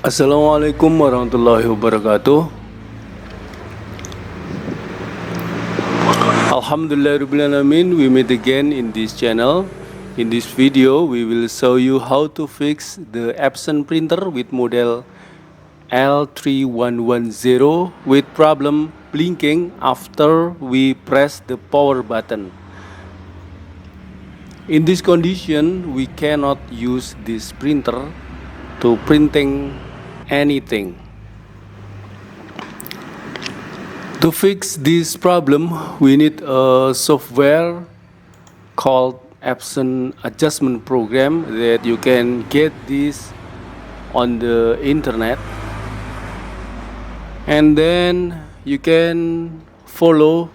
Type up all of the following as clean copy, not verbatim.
Assalamualaikum warahmatullahi wabarakatuh. Alhamdulillahirrahmanirrahim. We meet again in this channel. In this video, we will show you how to fix the Epson printer with model L3110 with problem blinking after we press the power button. In this condition, we cannot use this printer to printing anything. To fix this problem, we need a software called Epson adjustment program that you can get this on the internet, and then you can follow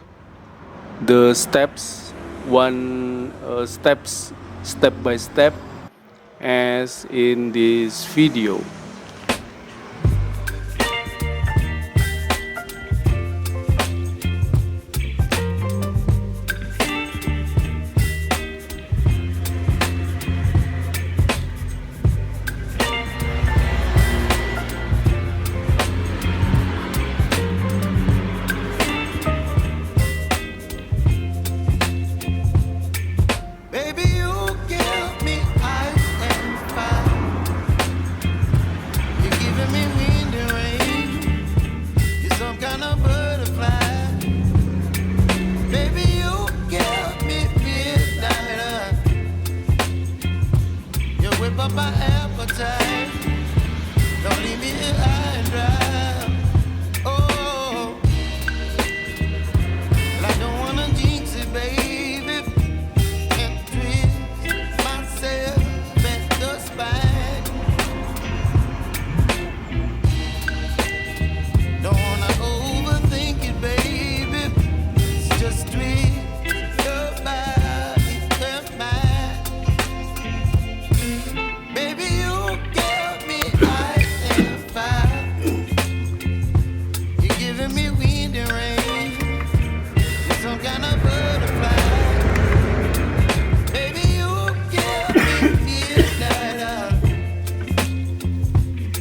the steps step by step as in this video. My appetite, don't leave me here high and dry. Oh, well, I don't wanna jinx it, baby, and twist myself at the spine. Don't wanna overthink it, baby. It's just twist your body and mine. Baby, you give me ice and fire. You're giving me wind and rain. You're some kind of butterfly. Baby, you give me midnight.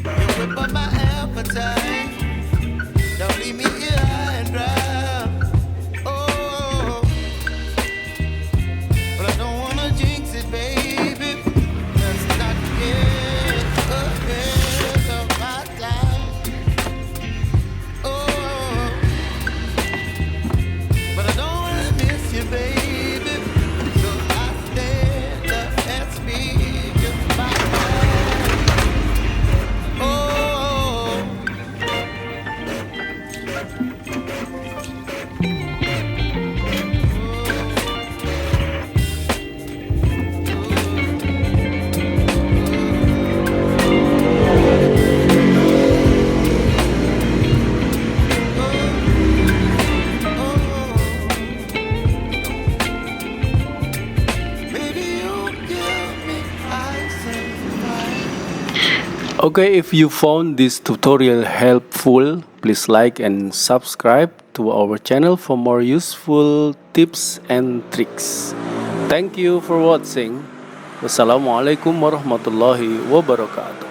You whip up my appetite. Don't leave me here high and dry. Oh, but I don't wanna jinx it, baby. Let's not get ahead of my time. Oh, but I don't wanna miss you, baby. So I stand up and speak my mind. Oh. Okay, if you found this tutorial helpful, please like and subscribe to our channel for more useful tips and tricks. Thank you for watching. Wassalamualaikum warahmatullahi wabarakatuh.